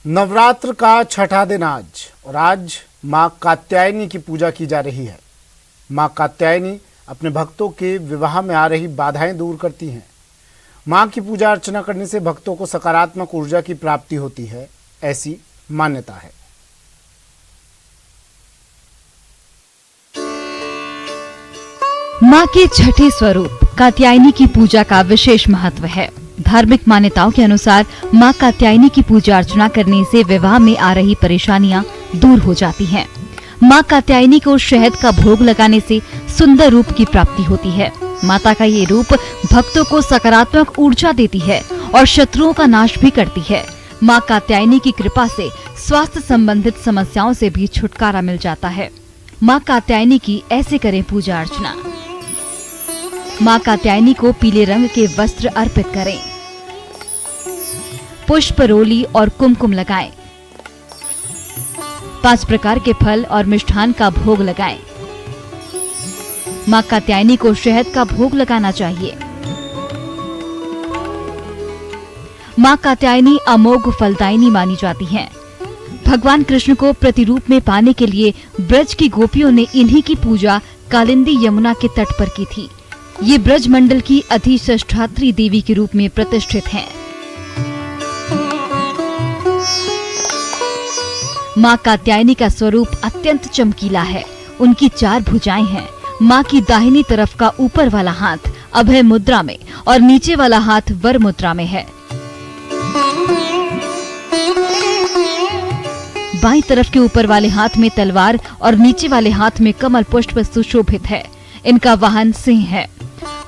नवरात्र का छठा दिन आज और आज मां कात्यायनी की पूजा की जा रही है। मां कात्यायनी अपने भक्तों के विवाह में आ रही बाधाएं दूर करती हैं। मां की पूजा अर्चना करने से भक्तों को सकारात्मक ऊर्जा की प्राप्ति होती है, ऐसी मान्यता है। मां के छठे स्वरूप कात्यायनी की पूजा का विशेष महत्व है। धार्मिक मान्यताओं के अनुसार मां कात्यायनी की पूजा अर्चना करने से विवाह में आ रही परेशानियां दूर हो जाती हैं। मां कात्यायनी को शहद का भोग लगाने से सुंदर रूप की प्राप्ति होती है। माता का ये रूप भक्तों को सकारात्मक ऊर्जा देती है और शत्रुओं का नाश भी करती है। मां कात्यायनी की कृपा से स्वास्थ्य संबंधित समस्याओं से भी छुटकारा मिल जाता है। मां कात्यायनी की ऐसे करें पूजा अर्चना। मां कात्यायनी को पीले रंग के वस्त्र अर्पित करें। पुष्प, रोली और कुमकुम लगाएं। 5 प्रकार के फल और मिष्ठान का भोग लगाएं। मां कात्यायनी को शहद का भोग लगाना चाहिए। मां कात्यायनी अमोघ फलदायिनी मानी जाती हैं। भगवान कृष्ण को प्रतिरूप में पाने के लिए ब्रज की गोपियों ने इन्हीं की पूजा कालिंदी यमुना के तट पर की थी। ये ब्रज मंडल की अधिष्ठात्री देवी के रूप में प्रतिष्ठित हैं। मां कात्यायनी का स्वरूप अत्यंत चमकीला है। उनकी 4 भुजाएं हैं। मां की दाहिनी तरफ का ऊपर वाला हाथ अभय मुद्रा में और नीचे वाला हाथ वर मुद्रा में है। बाईं तरफ के ऊपर वाले हाथ में तलवार और नीचे वाले हाथ में कमल पुष्प सुशोभित है। इनका वाहन सिंह है।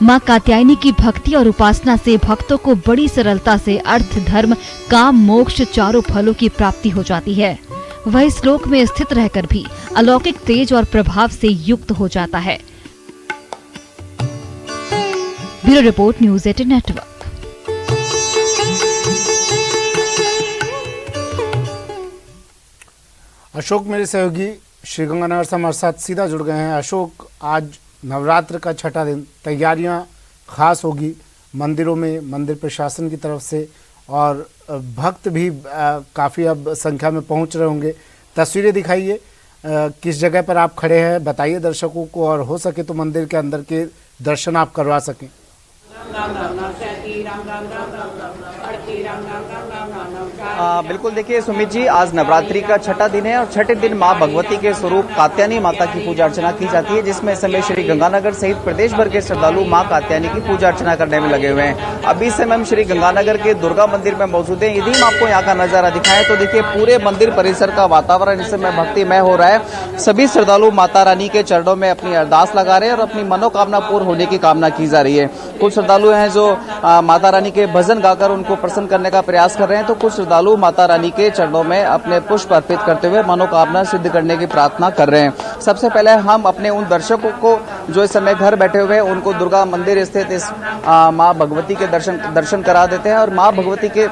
मां कात्यायनी की भक्ति और उपासना से भक्तों को बड़ी सरलता से अर्थ, धर्म, काम, मोक्ष चारों फलों की प्राप्ति हो जाती है। वह इस श्लोक में स्थित रहकर भी अलौकिक तेज और प्रभाव से युक्त हो जाता है। Bureau report, news 18 network. Ashok मेरे सहयोगी श्रीगंगानगर से हमारे साथ सीधा जुड़ गए हैं। अशोक, आज नवरात्र का छठा दिन, तैयारियां खास होगी मंदिरों में, मंदिर प्रशासन की तरफ से, और भक्त भी काफ़ी अब संख्या में पहुंच रहे होंगे। तस्वीरें दिखाइए, किस जगह पर आप खड़े हैं, बताइए दर्शकों को, और हो सके तो मंदिर के अंदर के दर्शन आप करवा सकें। बिल्कुल, देखिए सुमित जी, आज नवरात्रि का छठा दिन है और छठे दिन मां भगवती के स्वरूप कात्यायनी माता की पूजा अर्चना की जाती है, जिसमें इस समय श्री गंगानगर सहित प्रदेश भर के श्रद्धालु मां कात्यायनी की पूजा अर्चना करने में लगे हुए हैं। अभी इस समय हम श्री गंगानगर के दुर्गा मंदिर में मौजूद हैं। यदि हम आपको यहाँ का नजारा दिखाएं तो देखिए पूरे मंदिर परिसर का वातावरण इस समय भक्तिमय हो रहा है। सभी श्रद्धालु माता रानी के चरणों में अपनी अरदास लगा रहे हैं और अपनी मनोकामना पूर्ण होने की कामना की जा रही है। कुछ श्रद्धालु हैं जो माता रानी के भजन गाकर उनको प्रसन्न करने का प्रयास कर रहे हैं, तो कुछ श्रद्धालु माता रानी के चरणों में अपने पुष्प अर्पित करते हुए मनोकामना सिद्ध करने की प्रार्थना कर रहे हैं। सबसे पहले हम अपने उन दर्शकों को जो इस समय घर बैठे हुए हैं उनको दुर्गा मंदिर स्थित इस मां भगवती के दर्शन करा देते हैं, और मां भगवती के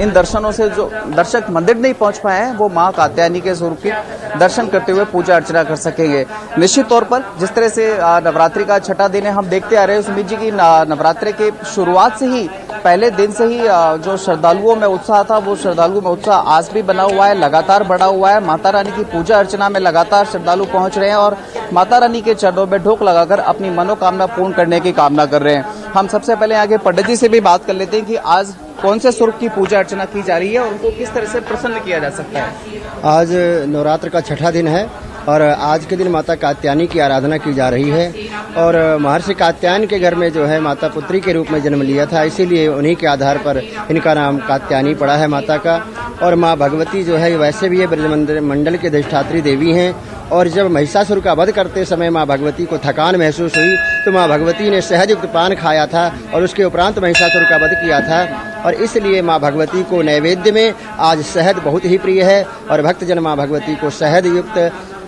इन दर्शनों से जो दर्शक मंदिर नहीं पहुंच पाए हैं वो मां कात्यायनी के स्वरूप की दर्शन करते हुए पूजा अर्चना कर सकेंगे। निश्चित तौर पर जिस तरह से नवरात्रि का छठा दिन है, हम देखते आ रहे हैं सुमित जी की नवरात्रि के शुरुआत से ही, पहले दिन से ही जो श्रद्धालुओं में उत्साह था वो श्रद्धालुओं में उत्साह आज भी बना हुआ है, लगातार बढ़ा हुआ है। माता रानी की पूजा अर्चना में लगातार श्रद्धालु पहुंच रहे हैं और माता रानी के चरणों में ढोक लगाकर अपनी मनोकामना पूर्ण करने की कामना कर रहे हैं। हम सबसे पहले आगे पंडित जी से भी बात कर लेते हैं कि आज कौन से स्वरूप की पूजा अर्चना की जा रही है और उनको किस तरह से प्रसन्न किया जा सकता है। आज नवरात्र का छठा दिन है और आज के दिन माता कात्यायनी की आराधना की जा रही है। और महर्षि कात्यायन के घर में जो है माता पुत्री के रूप में जन्म लिया था, इसीलिए उन्हीं के आधार पर इनका नाम कात्यायनी पड़ा है माता का। और माँ भगवती जो है वैसे भी ये ब्रज मंडल के अधिष्ठात्री देवी हैं, और जब महिषासुर का वध करते समय माँ भगवती को थकान महसूस हुई तो माँ भगवती ने शहद युक्त पान खाया था और उसके उपरांत महिषासुर का वध किया था, और इसलिए माँ भगवती को नैवेद्य में आज शहद बहुत ही प्रिय है और भक्तजन माँ भगवती को शहद युक्त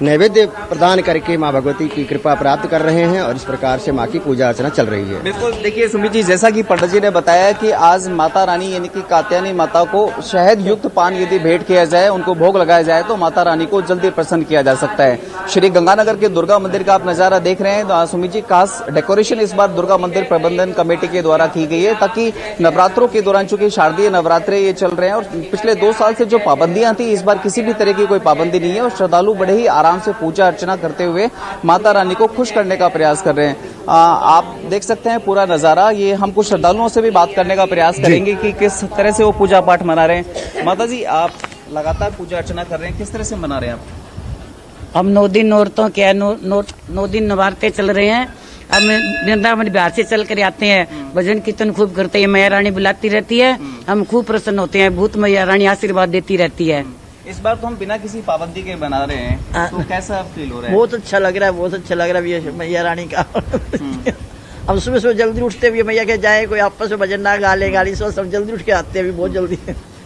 नैवेद्य प्रदान करके माँ भगवती की कृपा प्राप्त कर रहे हैं और इस प्रकार से माँ की पूजा अर्चना चल रही है। बिल्कुल, देखिए सुमित जी, जैसा कि पंडित जी ने बताया कि आज माता रानी यानी कि कात्यायनी माता को शहद युक्त पान यदि भेंट किया जाए, उनको भोग लगाया जाए तो माता रानी को जल्दी प्रसन्न किया जा सकता है। श्री गंगानगर के दुर्गा मंदिर का आप नजारा देख रहे हैं। तो सुमित जी, खास डेकोरेशन इस बार दुर्गा मंदिर प्रबंधन कमेटी के द्वारा की गई है ताकि नवरात्रों के दौरान, चूंकि शारदीय नवरात्रे ये चल रहे हैं और पिछले 2 साल से जो पाबंदियां थी, इस बार किसी भी तरह की कोई पाबंदी नहीं है और श्रद्धालु बड़े ही आराम से पूजा अर्चना करते हुए माता रानी को खुश करने का प्रयास कर रहे हैं। आप देख सकते हैं पूरा नजारा। ये हम कुछ श्रद्धालुओं से भी बात करने का प्रयास करेंगे कि किस तरह से वो पूजा पाठ मना रहे हैं। माता जी, आप लगातार पूजा अर्चना कर रहे हैं, किस तरह से मना रहे हैं आप? हम 9 दिन औरतों के 9 दिन नवरात्रे चल रहे हैं। हम वृंदावन बिहार से चल कर आते हैं, भजन कीर्तन खूब करते हैं, मैया रानी बुलाती रहती है, हम खूब प्रसन्न होते हैं, भूत मैया रानी आशीर्वाद देती रहती है। इस बार तो हम बिना किसी पाबंदी के बना रहे हैं, तो कैसा फील हो रहा है? बहुत अच्छा लग रहा है, बहुत अच्छा लग रहा है मैया रानी का। हम सुबह सुबह जल्दी उठते हुए मैया के जाए, कोई आपस में भजन ना गा ले, गाली सब जल्दी उठ के आते हैं अभी बहुत जल्दी।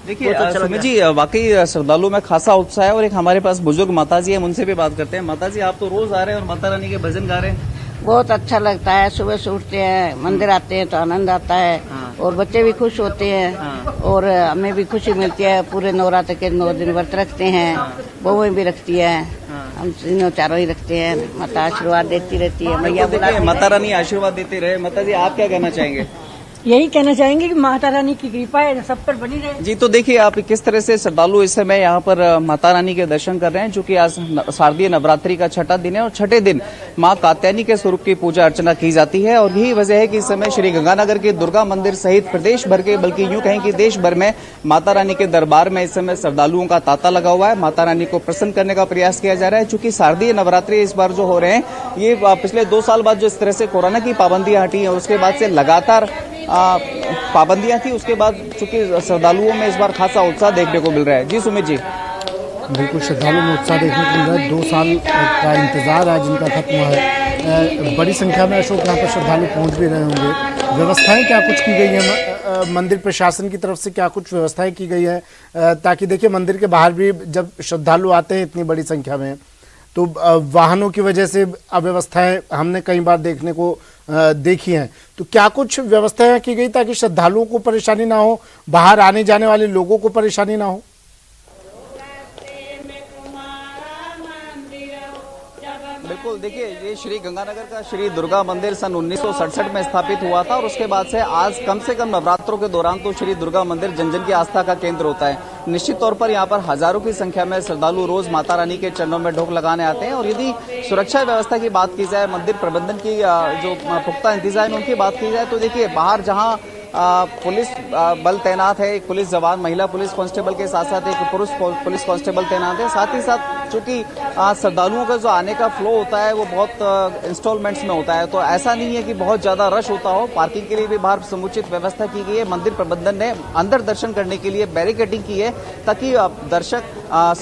देखिए सुमित जी, वाकई श्रद्धालु में खासा उत्साह है और एक हमारे पास बुजुर्ग माता जी है, उनसे भी बात करते हैं। माता जी, आप तो रोज आ रहे हैं और माता रानी के भजन गा रहे हैं। बहुत अच्छा लगता है, सुबह से उठते हैं, मंदिर आते हैं तो आनंद आता है और बच्चे भी खुश होते हैं और हमें भी खुशी मिलती है। पूरे नवरात्र के 9 दिन व्रत रखते हैं, बहुएं भी रखती है, हम तीनों चारों ही रखते हैं। माता आशीर्वाद देती रहती है, मैया माता रानी आशीर्वाद देती रहे। माता जी, आप क्या कहना चाहेंगे? यही कहना चाहेंगे कि माता रानी की कृपा है सब पर बनी रहे। जी, तो देखिए आप किस तरह से श्रद्धालु इस समय यहाँ पर माता रानी के दर्शन कर रहे हैं, चूंकि आज शारदीय नवरात्रि का 6ठा दिन है और 6ठे दिन माँ कात्यायनी के स्वरूप की पूजा अर्चना की जाती है। और यही वजह है कि इस समय श्री गंगानगर के दुर्गा मंदिर सहित प्रदेश भर के, बल्कि यूं कहें कि देश भर में माता रानी के दरबार में इस समय श्रद्धालुओं का तांता लगा हुआ है। माता रानी को प्रसन्न करने का प्रयास किया जा रहा है। चूंकि शारदीय नवरात्रि इस बार जो हो रहे हैं, ये पिछले 2 साल बाद जो इस तरह से कोरोना की पाबंदियां हटी है, उसके बाद से लगातार पाबंदियां थी, उसके बाद चूंकि श्रद्धालुओं में इस बार खासा उत्साह देखने को मिल रहा है। जी सुमित जी, बिल्कुल श्रद्धालु में उत्साह देखने को मिल रहा है। 2 साल का इंतजार आज इनका खत्म हुआ है। बड़ी संख्या में अशोक यहाँ पर श्रद्धालु पहुँच भी रहे होंगे। व्यवस्थाएं क्या कुछ की गई हैं मंदिर प्रशासन की तरफ से, क्या कुछ व्यवस्थाएं की गई है ताकि देखिए मंदिर के बाहर भी जब श्रद्धालु आते हैं इतनी बड़ी संख्या में, तो वाहनों की वजह से अव्यवस्थाएं हमने कई बार देखने को देखी हैं, तो क्या कुछ व्यवस्थाएं की गई ताकि श्रद्धालुओं को परेशानी ना हो, बाहर आने जाने वाले लोगों को परेशानी ना हो? बिल्कुल, देखिए ये श्री गंगानगर का श्री दुर्गा मंदिर सन 1967 में स्थापित हुआ था और उसके बाद से आज कम से कम नवरात्रों के दौरान तो श्री दुर्गा मंदिर जन जन की आस्था का केंद्र होता है। निश्चित तौर पर यहाँ पर हजारों की संख्या में श्रद्धालु रोज माता रानी के चरणों में ढोक लगाने आते हैं। और यदि सुरक्षा व्यवस्था की बात की जाए, मंदिर प्रबंधन की जो पुख्ता इंतजाम उनकी बात की जाए, तो देखिए बाहर जहाँ पुलिस बल तैनात है, एक पुलिस जवान, महिला पुलिस कांस्टेबल के साथ साथ एक पुरुष पुलिस कांस्टेबल तैनात है। साथ ही साथ चूंकि श्रद्धालुओं का जो आने का फ्लो होता है वो बहुत इंस्टॉलमेंट्स में होता है, तो ऐसा नहीं है कि बहुत ज्यादा रश होता हो। पार्किंग के लिए भी बाहर समुचित व्यवस्था की गई है। मंदिर प्रबंधन ने अंदर दर्शन करने के लिए बैरिकेडिंग की है ताकि दर्शक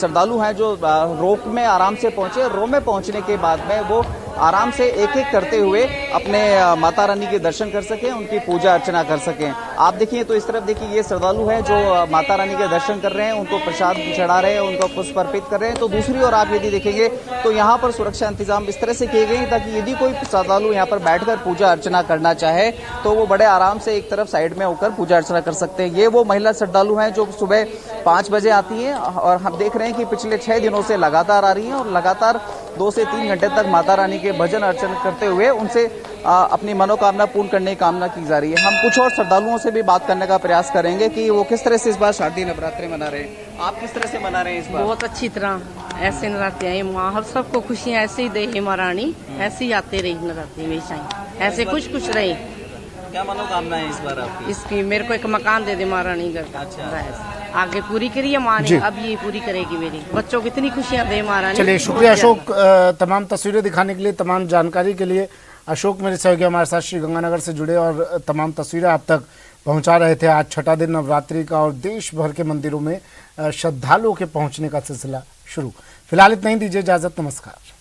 श्रद्धालु हैं जो रो में आराम से पहुंचे, रो में पहुंचने के बाद में वो आराम से एक एक करते हुए अपने माता रानी के दर्शन कर सकें, उनकी पूजा अर्चना कर सकें। आप देखिए तो इस तरफ देखिए ये श्रद्धालु हैं जो माता रानी के दर्शन कर रहे हैं, उनको प्रसाद चढ़ा रहे हैं, उनको पुष्प अर्पित कर रहे हैं। तो दूसरी ओर आप यदि देखेंगे तो यहाँ पर सुरक्षा इंतजाम इस तरह से किए गए ताकि यदि कोई श्रद्धालु यहाँ पर बैठकर पूजा अर्चना करना चाहे तो वो बड़े आराम से एक तरफ साइड में होकर पूजा अर्चना कर सकते हैं। ये वो महिला श्रद्धालु हैं जो सुबह 5 बजे आती हैं और हम देख रहे हैं कि पिछले 6 दिनों से लगातार आ रही हैं और लगातार 2 से 3 घंटे तक माता रानी के भजन अर्चन करते हुए उनसे अपनी मनोकामना पूर्ण करने की कामना की जा रही है। हम कुछ और श्रद्धालुओं से भी बात करने का प्रयास करेंगे कि वो किस तरह से इस बार शारदीय नवरात्रि मना रहे हैं। आप किस तरह से मना रहे हैं इस बार? बहुत अच्छी तरह ऐसे नवरात्रि आई माँ, हम सबको खुशियाँ ऐसे ही दे महारानी, ऐसे ही आते रही नवरात्रि में, ऐसे कुछ रही। क्या मनोकामना है इस बार आपकी? इसकी मेरे को एक मकान दे दे महारानी घर। अच्छा, आगे पूरी करिए माँ ने, अब ये पूरी करेगी मेरी, बच्चों को इतनी खुशियाँ दे महारानी। चलिए शुक्रिया अशोक, तमाम तस्वीरें दिखाने के लिए, तमाम जानकारी के लिए। अशोक मेरे सहयोगी हमारे साथ श्री गंगानगर से जुड़े और तमाम तस्वीरें आप तक पहुंचा रहे थे। आज 6ठा दिन नवरात्रि का और देश भर के मंदिरों में श्रद्धालुओं के पहुंचने का सिलसिला शुरू। फिलहाल इतना ही, दीजिए इजाजत, नमस्कार।